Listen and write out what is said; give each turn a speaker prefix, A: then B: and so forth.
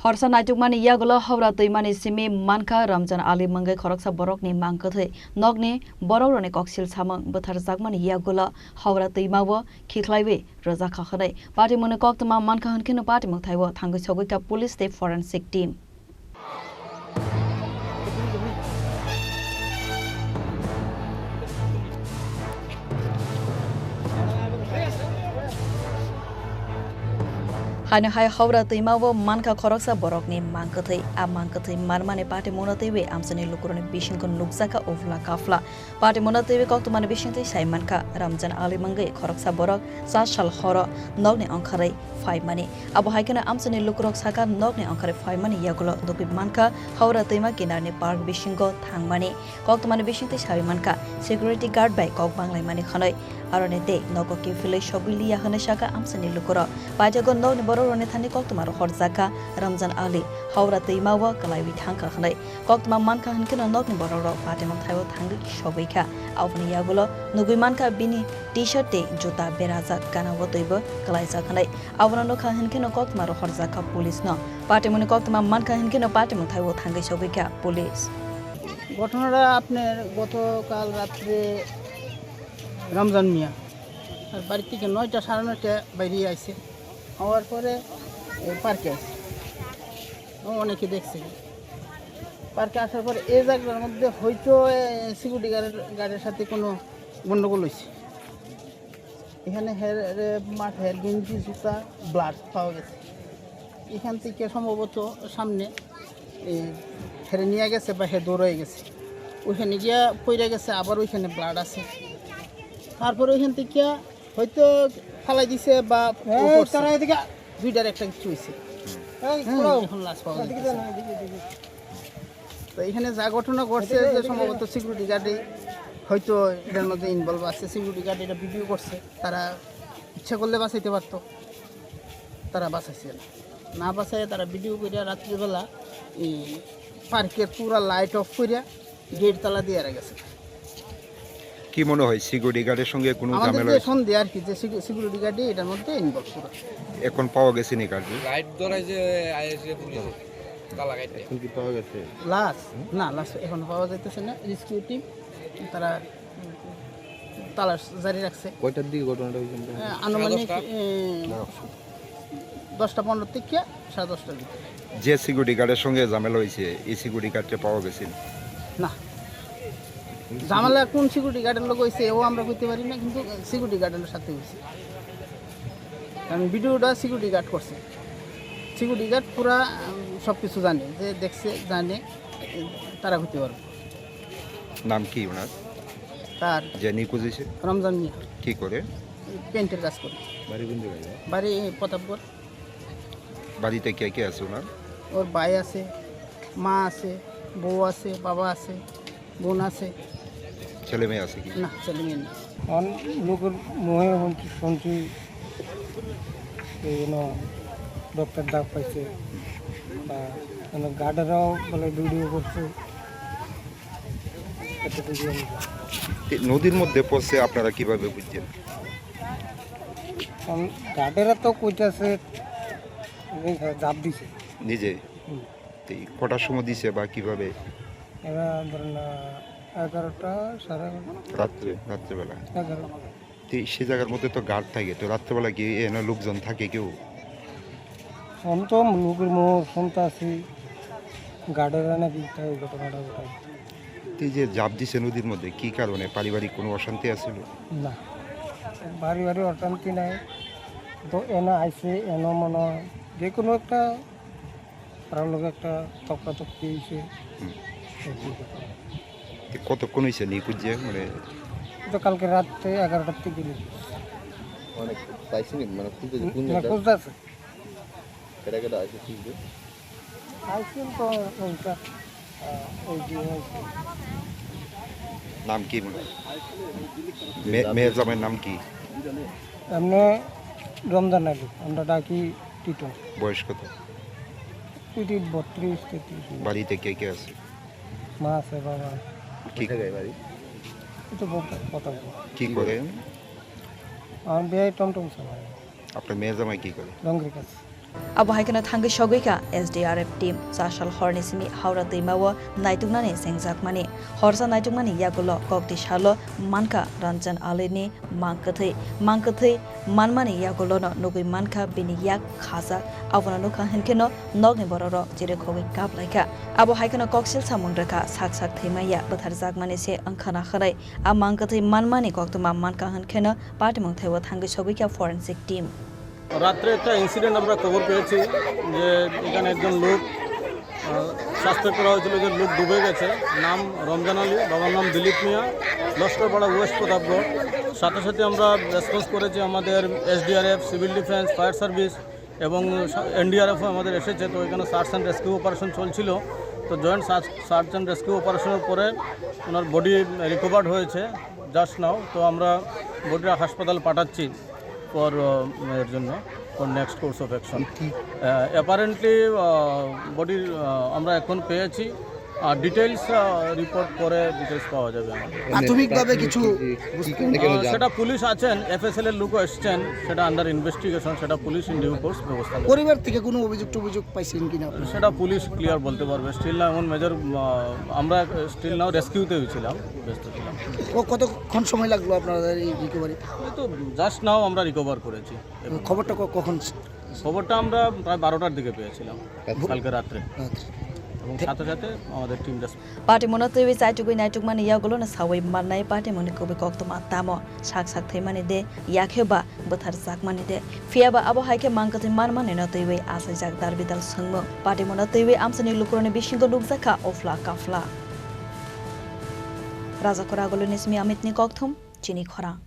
A: Horsa Naitokmani Yakulo Howra Twimani Simi Mankha Ramjan Mungwi Khoroksa Borokni Mangkwthwi Nokni Borokni Koksilsamung Bwtharmani Yakulo Howra Twimao Khikwlaiwi Rwjakhana Patimung Koktwma Mankha Hunkhe Patimung Thaio Thangwi Sogwikha Police State Forensic Team. Hai Howra Twimao Mankha Khoroksa Borokni Mangkwthwi Mangkwthwi Marmani Patimung Tewe Amsani Lukuroni Bishingko Nukzaka Ovla Kafla Patimung Tewe Koktomani Bishingti Simi Mankha Ramjan Mungwi Khoroksa Borok Sashal Horo Nokni Onkhare Twimani Abo Haikana Amsani Lukurok Saka Nokni Onkhare Twimani Yakulo Dupi Mankha Howra Twima Kinarni Park Bishingko Thangmani Koktomani Bishingti Simi Mankha Security Guard by Kokbanglaimani Khanoi Arone de Nokoki Village Shogwili Hanashaka Amsani Lukuro Pajago Nokni Borok Thani Koktwma Horsa Ramjan Howra Twimao Khikwlaiwi Thangka Khanai Koktwma Mankha Hunkhe Nokni Borok Patimung Thaio Thangwi Sogwikha Aufni Yakulo Mungwi Mankha Bini T-shirt te Juta Beraza Kana Wotoibo Kalaisa Khanai Aufna Nokha Hunkhe Koktwma Horsa Police no Patimung Koktwma Mankha Hunkhe Patimung Thaio Thangwi Sogwikha Police
B: ঘটনাটা আপনার গতকাল রাত্রে রমজান মিয়া আর বাড়ি থেকে 9টা সাড়ে 9টা বেরিয়ে আসছে হওয়ার পরে পার্কে আসছে অনেকে দেখছে পার্কে আসার পরে এই জায়গার মধ্যে হয়তো সিকিউরিটি গার্ডের সাথে কোনো গন্ডগোল হয়েছে এখানে মাঠের গেঞ্জি জুতা ব্লাড পাওয়া গেছে এখান থেকে সম্ভবত সামনে ফেরে নিয়ে গেছে বা দৌড়ে গেছে ওইখানে গিয়া পড়ে গেছে আবার ওইখানে ব্লাড আছে তারপরে ওইখান থেকে হয়তো ফালাই দিছে বা দুইটার একটা কিছু হয়েছে তো এখানে যা ঘটনা ঘটছে যে সম্ভবত সিকিউরিটি গার্ডে হয়তো এটার মধ্যে ইনভলভ আছে সিকিউরিটি গার্ড এটা ভিডিও করছে তারা ইচ্ছা করলে বাঁচাইতে পারতো তারা বাঁচাইছে না বাঁচায় তারা ভিডিও করিয়া রাত্রিবেলা এই পার্কের পুরা লাইট অফ করিয়া গেট তালা দিয়ে গেছে
C: কি মনে হয় সিকিউরিটি গার্ডের সঙ্গে কোনো ঝামেলা
B: হয়েছে সন্দেহ আর কি যে সিকিউরিটি গার্ডই এটার মধ্যে ইনভলভ পুরো
C: এখন পাওয়া গেছে নি গার্ড
D: লাইট ধরাই যে আইএসএ পুলিশ তালা গাইতে
C: এখন কি পাওয়া গেছে
B: লাশ এখন পাওয়া যাইতেছে না রেস্কিউ টিম তারা তালাশ জারি রাখছে
C: কয়টার দিকে ঘটনাটা হয়েছে
B: আনুমানিক 10টা 15 থেকে 10:30টার ভিতরে
C: যে সিকিউরিটি গার্ডের সঙ্গে ঝামেলা হয়েছে এই সিকিউরিটি গার্ডটা পাওয়া গেছে
B: না ঝামেলা কোন সিকিউরিটি গার্ডের লোক হয়েছে ও আমরা কইতে পারি না কিন্তু সিকিউরিটি গার্ডের সাথে হয়েছে কারণ ভিডিওটা সিকিউরিটি গার্ড করছে সিকিউরিটি গার্ড পুরা সব কিছু জানে যে দেখছে জানে তারা হতে পারবে
C: নাম কি ওনার
B: তার
C: যে নিখোঁজ হয়েছে
B: রমজান মিয়া
C: কি করে
B: পেন্টের কাজ করে
C: বাড়ি কোন জায়গায়
B: বাড়ি প্রতাপগড়
C: বাড়িতে কে কে আছে ওনার
B: ওর ভাই আছে মা আছে বউ আছে বাবা আছে বোন আছে
C: ছেলে মেয়ে আছে কি
B: না ছেলে মেয়ে না
E: লোকের মোহে শুনছি ডক্টর ডাক পাইছে বা গার্ডেরাও বলে ভিডিও করছে
C: নদীর মধ্যে পড়ছে আপনারা কিভাবে বুঝছেন
E: গার্ডেরা তো কইতাছে জাপ দিছে
C: নিজে কটার সময় দিছে বা কিভাবে
E: এরা ধরেন 11টা সাড়ে
C: রাত্রেবেলা
E: 11
C: সে জায়গার মধ্যে তো গার্ড থাকে তো রাত্রেবেলা কি এনে লোকজন থাকে কেউ
E: তো লোকের মোহ শুনতে আছি গার্ডেরা নাকি তাই ঘটনাটা ঘটাই
C: যে জাপ দিছে নদীর মধ্যে কি কারণে পারিবারিক কোনো অশান্তি আছিল
E: না বাড়ি অশান্তি নাই তো এনে আইসে এনে মনে যে কোনো একটা কারোর লোক একটা তক্কাতক্কি হয়েছে
C: কতক্ষণ হয়েছে নিখোঁজ যে মানে
E: তো কালকে রাত্রে 11টার থেকে
C: অনেক পাইছি মানে
E: খুঁজতে আছে
C: কেটা আছে
E: আইসেন তো ওইটা ওই যে
C: নাম কি মনে মেয়ের জামাইয়ের নাম কি
E: এমনি রমজান আলী আমরা ডাকি টিটো
C: বয়স কত
E: 32-33
C: বাড়িতে কে কে আছে
E: মা আছে বাবা
C: কি জায়গায় বাড়ি
E: এটা কথা
C: কি করে
E: আমার বিয়ে টমটম চালায়
C: আপনার মেয়ের জামাই কি করে
E: রঙের কাছে
A: abo haikana Thangwi Sogwikha SDRF team Sashal Horni Simi Howra Twimao Naitokmani Mani Horsa Naitokmani Yakulo Koksilsamung Mankha Ramjan alini Mangkwthwi Manmani Yakulo no Mungwi Mankha bini yak khasa avona nukha Hunkhe no Nokni bororo jire Khikwlaiwi abo haikana Koksilsamung rekha sak themaya Bwtharmani se angkhana kharai a Mangkwthwi Manmani Koktwma Mankha Hunkhe no Patimung Thaio Thangwi Sogwikha forensic team
E: রাত্রে একটা incident আমরা খবর পেয়েছি যে এখানে একজন লোক suspect করা হয়েছিল যে লোক ডুবে গেছে নাম রমজান আলী বাবার নাম দিলীপ মিয়া লস্করপাড়া ওয়েস্ট প্রতাপগড় সাথে সাথে আমরা রেসপন্স করেছি আমাদের SDRF civil defence fire service এবং এনডিআরএফও আমাদের এসেছে তো এখানে সার্চ অ্যান্ড রেস্কিউ অপারেশন চলছিল তো জয়েন্ট সার্চ অ্যান্ড রেস্কিউ অপারেশনের পরে ওনার বডি রিকভার্ড হয়েছে জাস্ট নাও তো আমরা বডিটা হাসপাতাল পাঠাচ্ছি for এর জন্য for next course of action apparently body আমরা এখন পেয়েছি আর ডিটেইলস রিপোর্ট করে ডিটেইলস পাওয়া যাবে
B: প্রাথমিকভাবে কিছু
E: সেটা পুলিশ আছেন এফএসএল এর লোক আসছেন সেটা আন্ডার ইনভেস্টিগেশন সেটা পুলিশ ইন ডিউ কোর্স ব্যবস্থা নেবে
B: পরিবার থেকে কোনো অভিযোগ পাইছেন কিনা
E: সেটা পুলিশ ক্লিয়ার বলতে পারবে স্টিল নাও এমন মেজর আমরা স্টিল নাও রেস্কিউতে ছিলাম ব্যস্ত ছিলাম
B: কতক্ষণ সময় লাগলো আপনাদের এই রিকভারি
E: তো জাস্ট নাও আমরা রিকভার করেছি
B: খবরটা কখন
E: খবরটা আমরা প্রায় 12টার দিকে পেয়েছিলাম কালকে রাত্রে এবং সাথে সাথে আমাদের team
A: Patimung Thaio Saitugui Naitokmani Yakulo na sawai marnai Patimung kobe Koktwma tamo sak themani de yakheba Bwtharmani de fiaba abo haike Mangkwthwi manmani no Thaio asajak darbidal sungmo Patimung Thaio amsani lukuroni bisingko Rwjakhana ofla kafla Rwjakhana goloni Simi Koktwma Chini Khorang